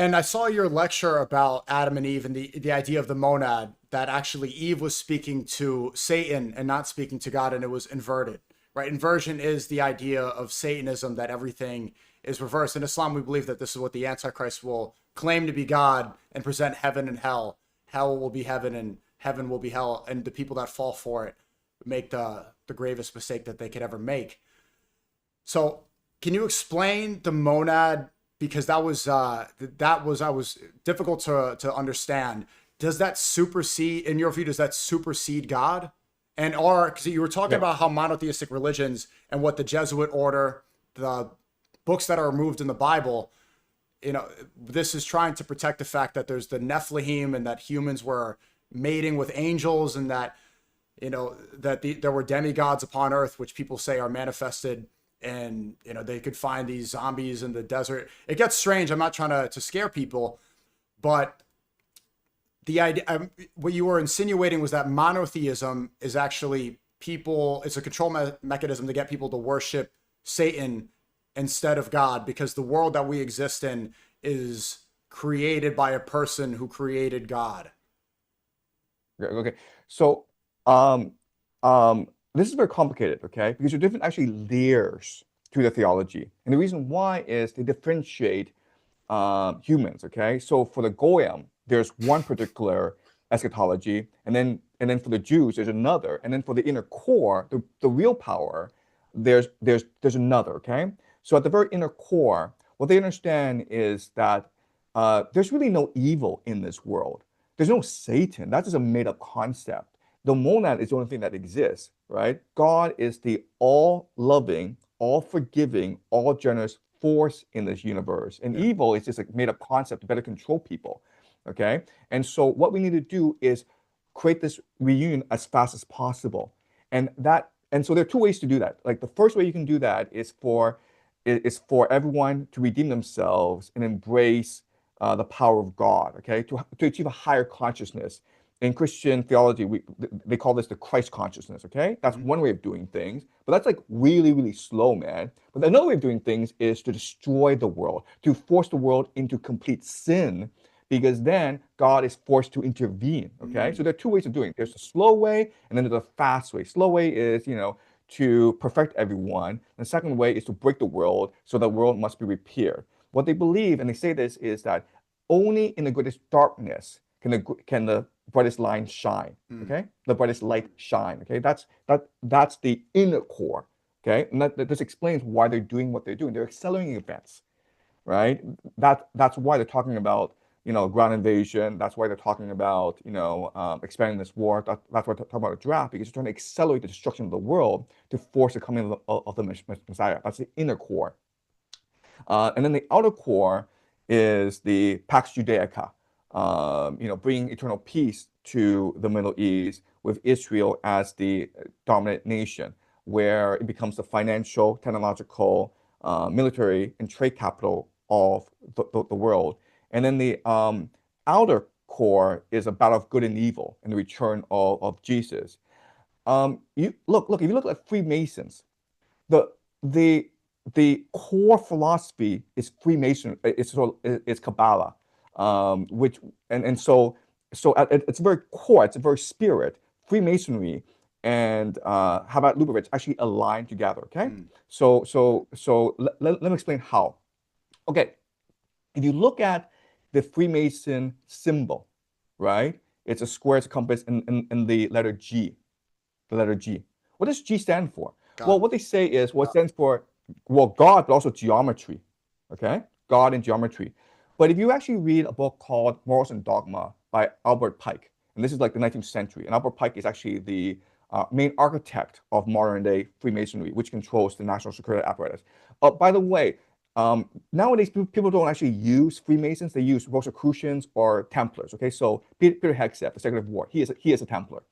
And I saw your lecture about Adam and Eve and the idea of the monad, that actually Eve was speaking to Satan and not speaking to God, and it was inverted, right? Inversion is the idea of Satanism, that everything is reversed. In Islam, we believe that this is what the Antichrist will claim to be God and present heaven and hell. Hell will be heaven and heaven will be hell. And the people that fall for it make the gravest mistake that they could ever make. So can you explain the monad? Because that was difficult to understand. Does that supersede, in your view, does that supersede God? And because you were talking about how monotheistic religions and what the Jesuit order, the books that are removed in the Bible, this is trying to protect the fact that there's the Nephilim and that humans were mating with angels, and that there were demigods upon earth, which people say are manifested, and they could find these zombies in the desert. It gets strange. I'm not trying to scare people, but the idea, what you were insinuating was that monotheism is actually it's a control mechanism to get people to worship Satan instead of God, because the world that we exist in is created by a person who created God. Okay. So, this is very complicated, okay? Because there are different actually layers to the theology. And the reason why is they differentiate humans, okay? So for the Goyim, there's one particular eschatology, and then for the Jews, there's another. And then for the inner core, the real power, there's another, okay? So at the very inner core, what they understand is that there's really no evil in this world. There's no Satan. That's just a made-up concept. The monad is the only thing that exists, right? God is the all-loving, all-forgiving, all-generous force in this universe. And evil is just a made-up concept to better control people, okay? And so what we need to do is create this reunion as fast as possible. And so there are two ways to do that. Like the first way you can do that is for everyone to redeem themselves and embrace the power of God, okay? To achieve a higher consciousness. In Christian theology, they call this the Christ consciousness, okay? That's one way of doing things, but that's like really, really slow, man. But another way of doing things is to destroy the world, to force the world into complete sin, because then God is forced to intervene, okay? So there are two ways of doing it. There's the slow way, and then there's the fast way. Slow way is, to perfect everyone. The second way is to break the world, so the world must be repaired. What they believe, and they say this, is that only in the greatest darkness can the brightest line shine, okay? The brightest light shine, okay? That's the inner core, okay? And this explains why they're doing what they're doing. They're accelerating events, right? That's why they're talking about, ground invasion. That's why they're talking about, expanding this war. That's why they're talking about a draft, because they're trying to accelerate the destruction of the world to force the coming of the Messiah. That's the inner core. And then the outer core is the Pax Judaica, bringing eternal peace to the Middle East with Israel as the dominant nation, where it becomes the financial, technological, military, and trade capital of the world. And then the outer core is a battle of good and evil and the return of Jesus. If you look at Freemasons, the core philosophy is Freemason. It's Kabbalah, so at its very core, it's a very spirit. Freemasonry and Chabad Lubavitch actually align together. Okay, so let me explain how. Okay, if you look at the Freemason symbol, right? It's a square, it's a compass, and the letter G. The letter G. What does G stand for? Well, what they say is what stands for, God, but also geometry. Okay, God and geometry. But if you actually read a book called Morals and Dogma by Albert Pike, and this is like the 19th century, and Albert Pike is actually the main architect of modern day Freemasonry, which controls the national security apparatus. By the way, nowadays people don't actually use Freemasons; they use Rosicrucians or Templars. Okay, so Peter Hegseth, the Secretary of War, he is a Templar.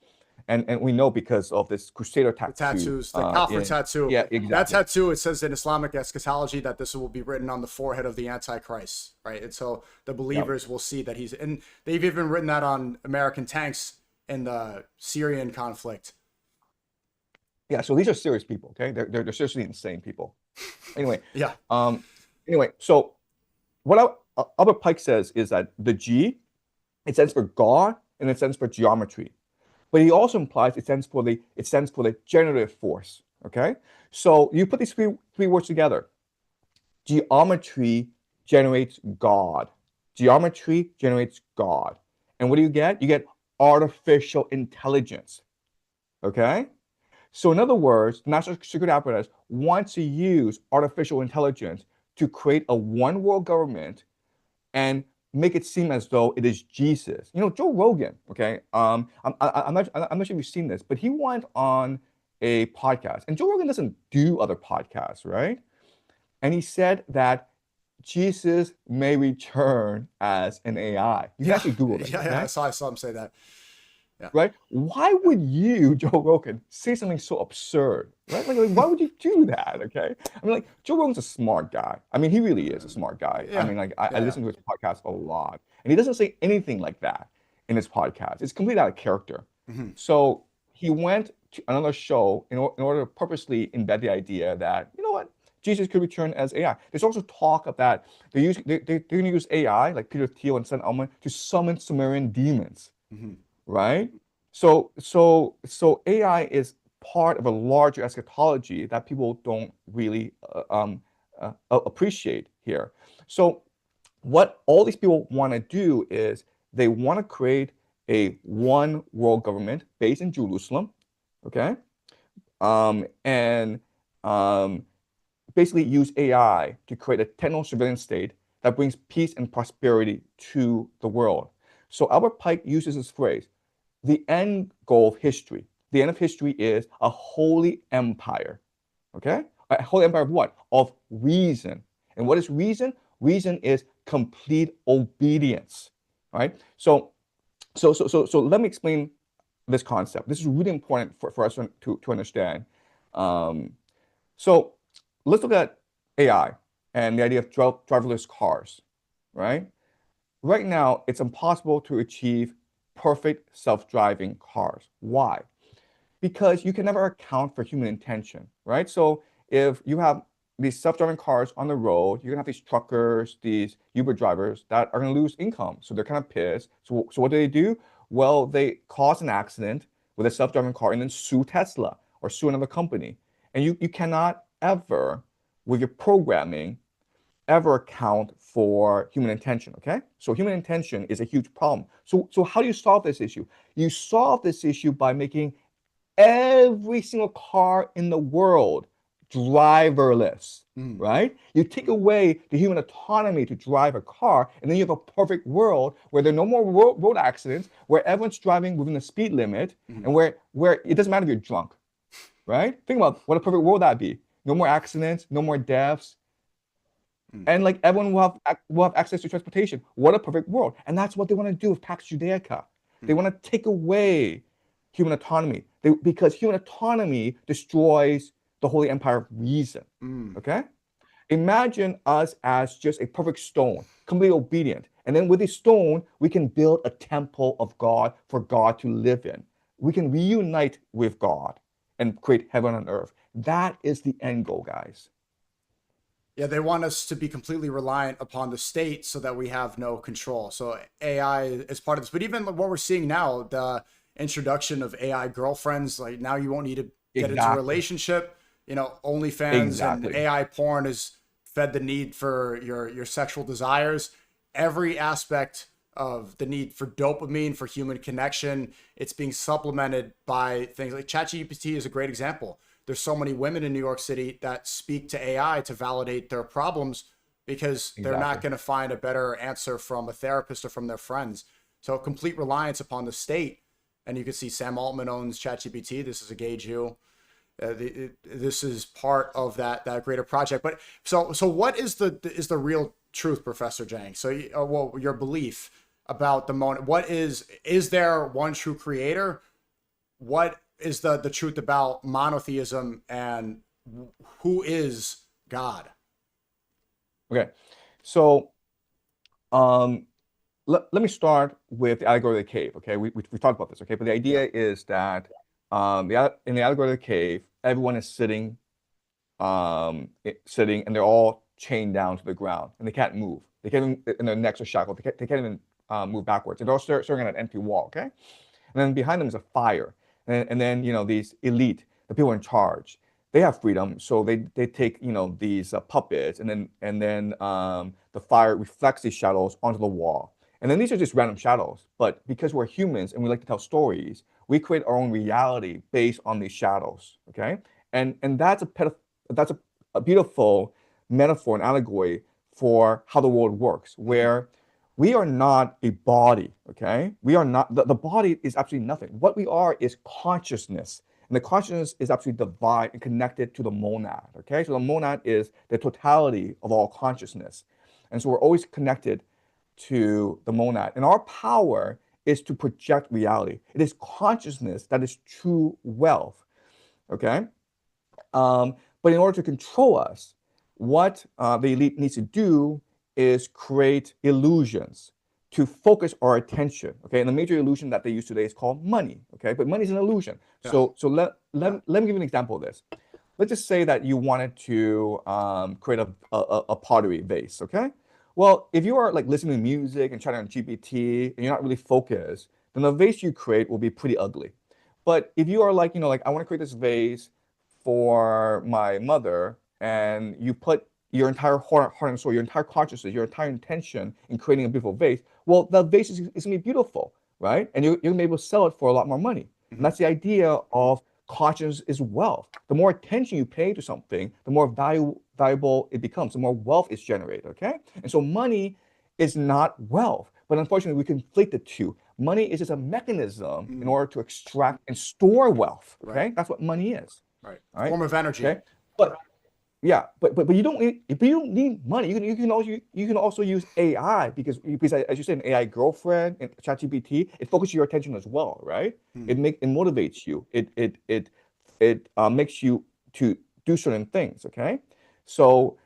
And we know because of this Crusader tattoo. The tattoos, the Kafir tattoo. Yeah, exactly. That tattoo, it says in Islamic eschatology that this will be written on the forehead of the Antichrist, right? And so the believers will see that he's, and they've even written that on American tanks in the Syrian conflict. Yeah, so these are serious people, okay? They're seriously insane people. Anyway. Yeah. Anyway, so what Albert Pike says is that the G, it stands for God and it stands for geometry. But he also implies it stands for the generative force. Okay, so you put these three words together. Geometry generates God. Geometry generates God. And what do you get? You get artificial intelligence. Okay? So in other words, the national security apparatus wants to use artificial intelligence to create a one world government and make it seem as though it is Jesus. You know, Joe Rogan, okay? I'm not sure if you've seen this, but he went on a podcast, and Joe Rogan doesn't do other podcasts, right? And he said that Jesus may return as an AI. You can actually Google it. Yeah, I saw him say that. Yeah. Right? Why would you, Joe Rogan, say something so absurd? Right? Like, why would you do that? Okay. I mean, like, Joe Rogan's a smart guy. I mean, he really is a smart guy. Yeah. I mean, like, I listen to his podcast a lot, and he doesn't say anything like that in his podcast. It's completely out of character. Mm-hmm. So he went to another show in order to purposely embed the idea that, you know what, Jesus could return as AI. There's also talk of that they're going to use AI, like Peter Thiel and Sam Altman, to summon Sumerian demons. Mm-hmm. Right? So AI is part of a larger eschatology that people don't really appreciate here. So what all these people want to do is they want to create a one world government based in Jerusalem, okay? And basically use AI to create a Techno-Civilian State that brings peace and prosperity to the world. So Albert Pike uses this phrase, the end goal of history. The end of history is a holy empire, okay? A holy empire of what? Of reason. And what is reason? Reason is complete obedience, right? So let me explain this concept. This is really important for us to understand. So let's look at AI and the idea of driverless cars, right? Right now, it's impossible to achieve perfect self-driving cars. Why? Because you can never account for human intention, right? So if you have these self-driving cars on the road, you're gonna have these truckers, these Uber drivers that are gonna lose income. So they're kind of pissed. So what do? Well, they cause an accident with a self-driving car and then sue Tesla or sue another company. And you cannot ever, with your programming, ever account for human intention, okay? So human intention is a huge problem. So how do you solve this issue? You solve this issue by making every single car in the world driverless, right? You take away the human autonomy to drive a car, and then you have a perfect world where there are no more road accidents, where everyone's driving within the speed limit, and where it doesn't matter if you're drunk, right? Think about what a perfect world that'd be. No more accidents, no more deaths, and like everyone will have access to transportation. What a perfect world. And that's what they want to do with Pax Judaica. They want to take away human autonomy because human autonomy destroys the holy empire of reason. Okay? Imagine us as just a perfect stone, completely obedient. And then with this stone, we can build a temple of God for God to live in. We can reunite with God and create heaven on earth. That is the end goal, guys. Yeah, they want us to be completely reliant upon the state so that we have no control. So AI is part of this. But even what we're seeing now, the introduction of AI girlfriends, like now you won't need to get into a relationship. You know, OnlyFans and AI porn has fed the need for your sexual desires. Every aspect of the need for dopamine, for human connection, it's being supplemented by things like ChatGPT is a great example. There's so many women in New York City that speak to AI to validate their problems because they're not going to find a better answer from a therapist or from their friends. So complete reliance upon the state. And you can see Sam Altman owns ChatGPT. This is a gay Jew. This is part of that greater project. But so what is the real truth, Professor Jiang? So your belief about the what is there one true creator? What is the truth about monotheism and who is God? Okay, so let me start with the allegory of the cave. Okay, we talked about this. Okay, but the idea is that in the allegory of the cave, everyone is sitting, and they're all chained down to the ground, and they can't move. They can't even, and their necks are shackled. They can't even move backwards. They're all staring at an empty wall, okay? And then behind them is a fire. And then, these elite, the people in charge, they have freedom. So they take, these puppets, and then the fire reflects these shadows onto the wall. And then these are just random shadows. But because we're humans and we like to tell stories, we create our own reality based on these shadows, okay? And that's a beautiful metaphor and allegory for how the world works, where we are not a body, okay? We are not, the body is absolutely nothing. What we are is consciousness. And the consciousness is absolutely divine and connected to the monad, okay? So the monad is the totality of all consciousness. And so we're always connected to the monad. And our power is to project reality. It is consciousness that is true wealth, okay? But in order to control us, what the elite needs to do is create illusions to focus our attention, okay? And the major illusion that they use today is called money, okay? But money is an illusion. Yeah. So let me give you an example of this. Let's just say that you wanted to create a pottery vase, okay? Well, if you are like listening to music and chatting on GPT and you're not really focused, then the vase you create will be pretty ugly. But if you are like, like I want to create this vase for my mother, and you put your entire heart and soul, your entire consciousness, your entire intention in creating a beautiful vase, well, that vase is going to be beautiful, right? And you're going to be able to sell it for a lot more money. Mm-hmm. And that's the idea of consciousness is wealth. The more attention you pay to something, the more valuable it becomes, the more wealth is generated, okay? And so money is not wealth, but unfortunately we conflate the two. Money is just a mechanism in order to extract and store wealth, okay? Right. That's what money is. Right. Form of energy. Okay. But you don't need money. You can also use AI because as you said, an AI girlfriend and ChatGPT, it focuses your attention as well, right? It motivates you. It makes you to do certain things. Okay. So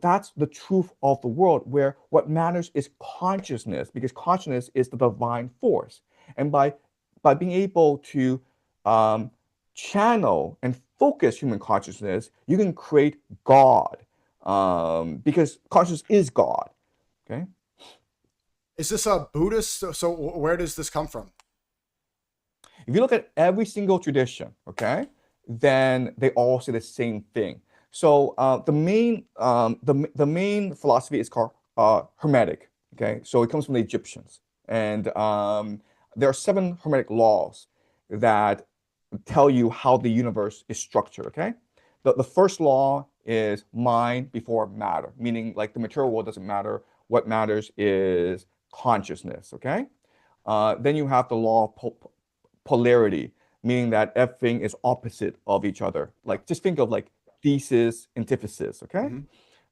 that's the truth of the world, where what matters is consciousness, because consciousness is the divine force, and by being able to channel and focus human consciousness, you can create God, because consciousness is God. Okay. Is this a Buddhist? So where does this come from? If you look at every single tradition, okay, then they all say the same thing. So the main philosophy is called Hermetic. Okay, so it comes from the Egyptians, and there are 7 Hermetic laws that tell you how the universe is structured, okay? The first law is mind before matter, meaning like the material world doesn't matter. What matters is consciousness, okay? Then you have the law of polarity, meaning that everything is opposite of each other. Like just think of like thesis, antithesis, okay? Mm-hmm.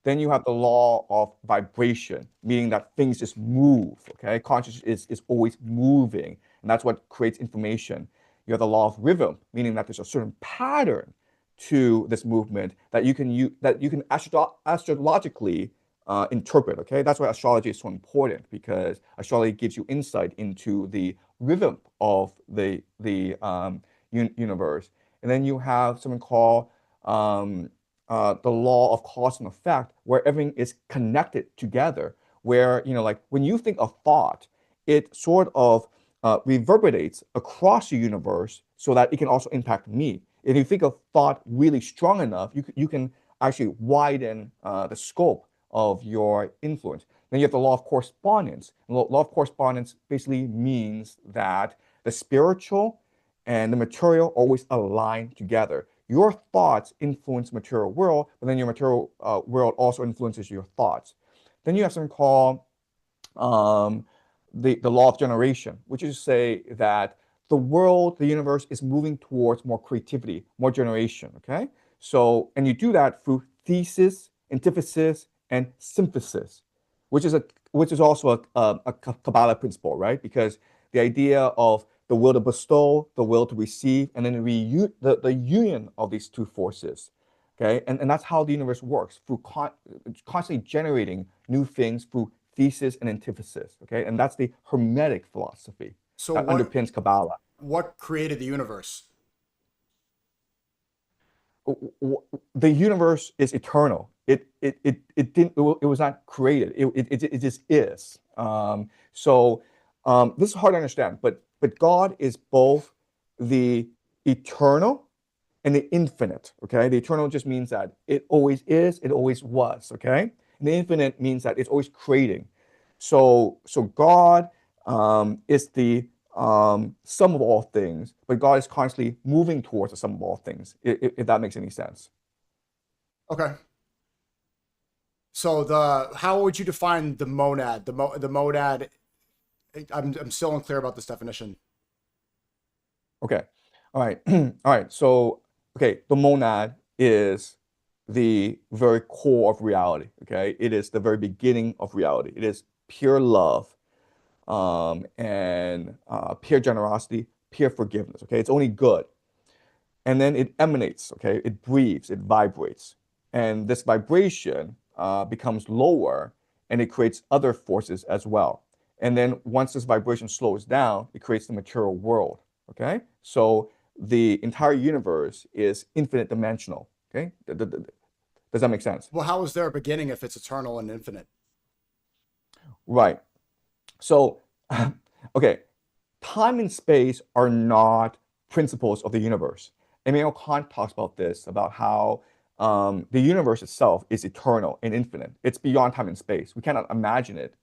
Then you have the law of vibration, meaning that things just move, okay? Consciousness is always moving, and that's what creates information. You have the law of rhythm, meaning that there's a certain pattern to this movement that you can astrologically interpret. Okay, that's why astrology is so important, because astrology gives you insight into the rhythm of the universe. And then you have something called the law of cause and effect, where everything is connected together. Where like when you think of thought, it sort of reverberates across the universe so that it can also impact me. If you think of thought really strong enough, you can actually widen the scope of your influence. Then you have the law of correspondence. And the law of correspondence basically means that the spiritual and the material always align together. Your thoughts influence the material world, but then your material world also influences your thoughts. Then you have something called the law of generation, which is to say that the world, the universe is moving towards more creativity, more generation, okay? So, and you do that through thesis, antithesis, and synthesis, which is also a Kabbalah principle, right? Because the idea of the will to bestow, the will to receive, and then the union of these two forces, okay? And that's how the universe works, through constantly generating new things through thesis and antithesis, okay? And that's the Hermetic philosophy that underpins Kabbalah. What created the universe? the universe is eternal. It was not created. It just is. This is hard to understand, but God is both the eternal and the infinite. Okay, the eternal just means that it always is, it always was. Okay, and the infinite means that it's always creating. So God is the sum of all things, but God is constantly moving towards the sum of all things, if that makes any sense. Okay. So how would you define the monad? The monad. I'm still unclear about this definition. Okay. All right. All right. So, okay, the monad is the very core of reality. Okay. It is the very beginning of reality. It is pure love, and pure generosity, pure forgiveness. Okay. It's only good. And then it emanates. Okay. It breathes, it vibrates. And this vibration becomes lower, and it creates other forces as well. And then once this vibration slows down, it creates the material world. Okay. So the entire universe is infinite dimensional. Okay. Does that make sense? Well, how is there a beginning if it's eternal and infinite? Right. So, okay, time and space are not principles of the universe. Immanuel Kant talks about this, about how the universe itself is eternal and infinite. It's beyond time and space. We cannot imagine it.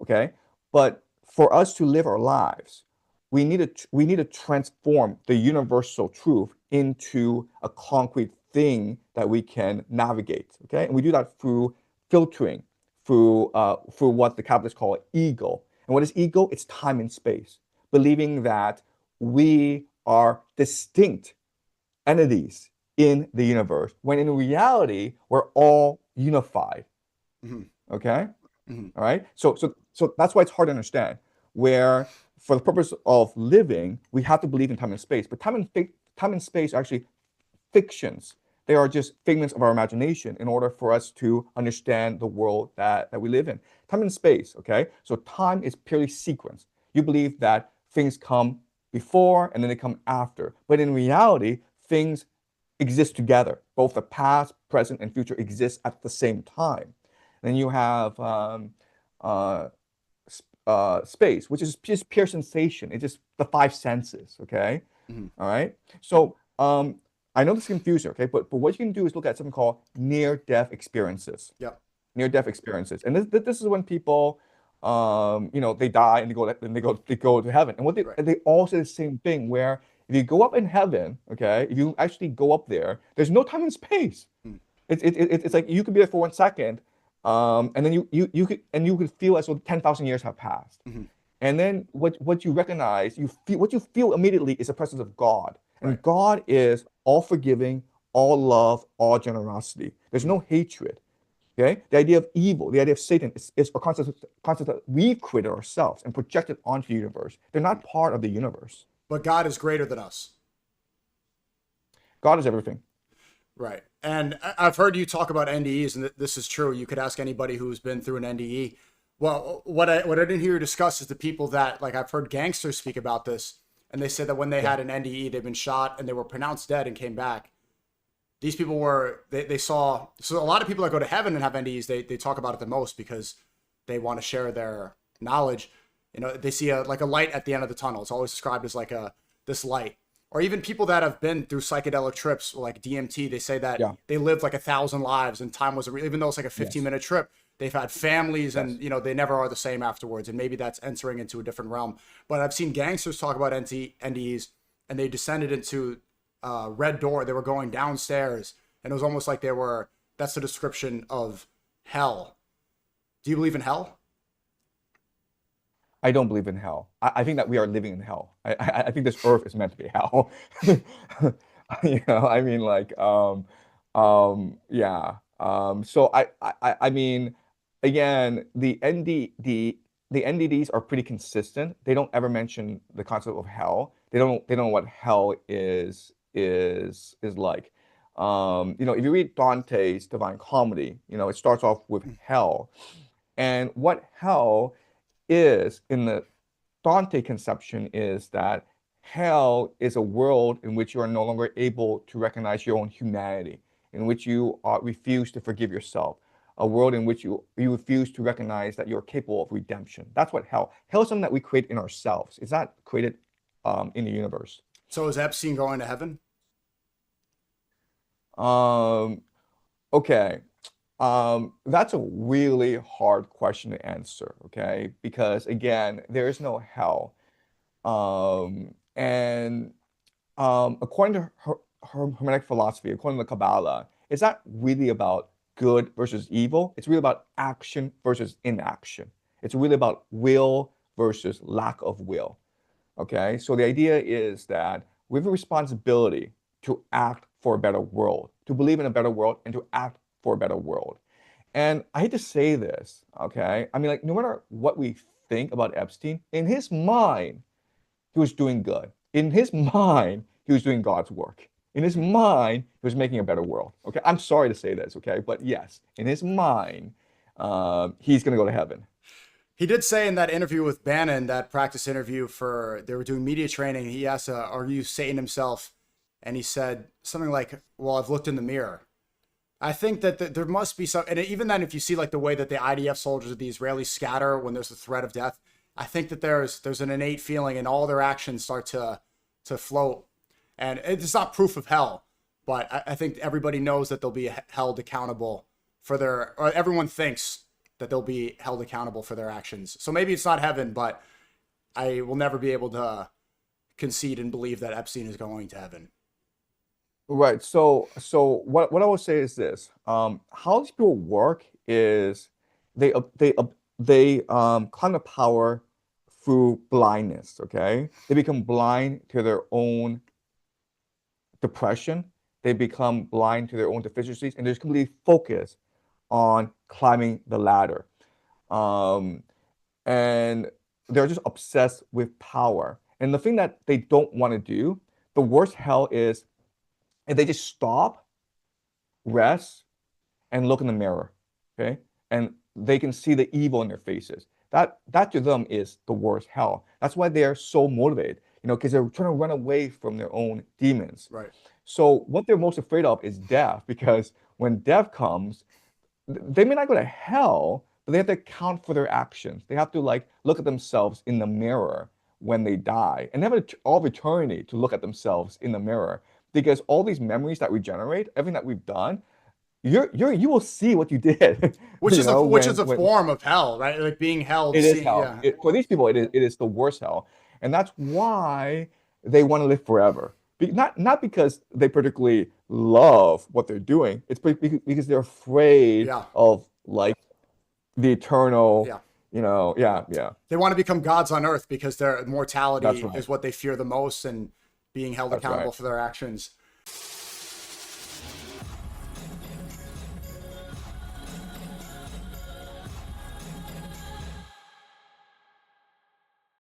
Okay. But for us to live our lives, we need to transform the universal truth into a concrete thing that we can navigate. Okay. And we do that through filtering, through what the Kabbalists call ego. And what is ego? It's time and space, believing that we are distinct entities in the universe, when in reality we're all unified. Mm-hmm. Okay. Mm-hmm. All right. So that's why it's hard to understand. Where for the purpose of living, we have to believe in time and space. But time and space are actually fictions. They are just figments of our imagination in order for us to understand the world that we live in. Time and space, okay? So time is purely sequence. You believe that things come before and then they come after. But in reality, things exist together. Both the past, present, and future exist at the same time. Then you have space, which is just pure sensation. It's just the five senses, okay? Mm-hmm. All right? So I know this is confusing, okay? But what you can do is look at something called near-death experiences. Yep. Near-death experiences. And this is when people they die and they go to heaven. And they all say the same thing, where if you go up in heaven, okay, if you actually go up there, there's no time and space. Mm. It's like you could be there for 1 second, and then you could feel as though 10,000 years have passed. Mm-hmm. And then what you recognize, what you feel immediately is the presence of God. And Right. God is all forgiving, all love, all generosity. There's no hatred. Okay? The idea of evil, the idea of Satan is a concept that we've created ourselves and projected onto the universe. They're not part of the universe. But God is greater than us. God is everything. Right. And I've heard you talk about NDEs, and this is true. You could ask anybody who's been through an NDE. Well, what I didn't hear you discuss is the people that, like, I've heard gangsters speak about this, and they said that when they had an NDE, they've been shot and they were pronounced dead and came back. These people they saw, so a lot of people that go to heaven and have NDEs, they talk about it the most because they want to share their knowledge. They see a light at the end of the tunnel. It's always described as this light. Or even people that have been through psychedelic trips like DMT, they say that they lived like 1,000 lives and time was even though it's like a 15-minute trip, they've had families and they never are the same afterwards. And maybe that's entering into a different realm. But I've seen gangsters talk about NDEs, and they descended into red door. They were going downstairs, and it was almost like that's the description of hell. Do you believe in hell? I don't believe in hell. I think that we are living in hell. I think this earth is meant to be hell. I mean, like, yeah. So I mean, again, the NDDs are pretty consistent. They don't ever mention the concept of hell. They don't know what hell is like. If you read Dante's Divine Comedy, it starts off with hell, and what hell is in the Dante conception is that Hell is a world in which you are no longer able to recognize your own humanity, in which you refuse to forgive yourself, a world in which you refuse to recognize that you're capable of redemption. That's what hell is something that we create in ourselves. It's not created in the universe. So is Epstein going to heaven? Okay. That's a really hard question to answer, okay? Because again, there is no hell. According to Hermetic philosophy, according to Kabbalah, it's not really about good versus evil. It's really about action versus inaction. It's really about will versus lack of will. Okay, so the idea is that we have a responsibility to act for a better world, to believe in a better world, and to act for a better world. And I hate to say this, okay? I mean, like, no matter what we think about Epstein, in his mind, he was doing good. In his mind, he was doing God's work. In his mind, he was making a better world. Okay, I'm sorry to say this, okay? But yes, in his mind, he's going to go to heaven. He did say in that interview with Bannon, that practice interview they were doing media training, he asked, are you Satan himself? And he said something like, well, I've looked in the mirror. I think that there must be some, and even then, if you see like the way that the IDF soldiers of the Israelis scatter when there's a threat of death, I think that there's an innate feeling and all their actions start to float. And it's not proof of hell, but I think everybody knows that they'll be held accountable for or everyone thinks that they'll be held accountable for their actions. So maybe it's not heaven, but I will never be able to concede and believe that Epstein is going to heaven. Right. So what I would say is this: how these people work is they climb the power through blindness. Okay, they become blind to their own depression. They become blind to their own deficiencies, and they're just completely focused on climbing the ladder. And they're just obsessed with power. And the thing that they don't want to do, the worst hell is if they just stop, rest, and look in the mirror, okay? And they can see the evil in their faces. That to them is the worst hell. That's why they're so motivated, because they're trying to run away from their own demons. Right. So what they're most afraid of is death, because when death comes, they may not go to hell, but they have to account for their actions. They have to look at themselves in the mirror when they die, and they have all of eternity to look at themselves in the mirror, because all these memories that we generate, everything that we've done, you will see what you did. Which is a form of hell, right? Like being held. It is hell. Yeah. For these people, it is the worst hell, and that's why they want to live forever. Not because they particularly love what they're doing. It's because they're afraid of the eternal. Yeah. They want to become gods on earth because their mortality is what they fear the most, and being held accountable for their actions.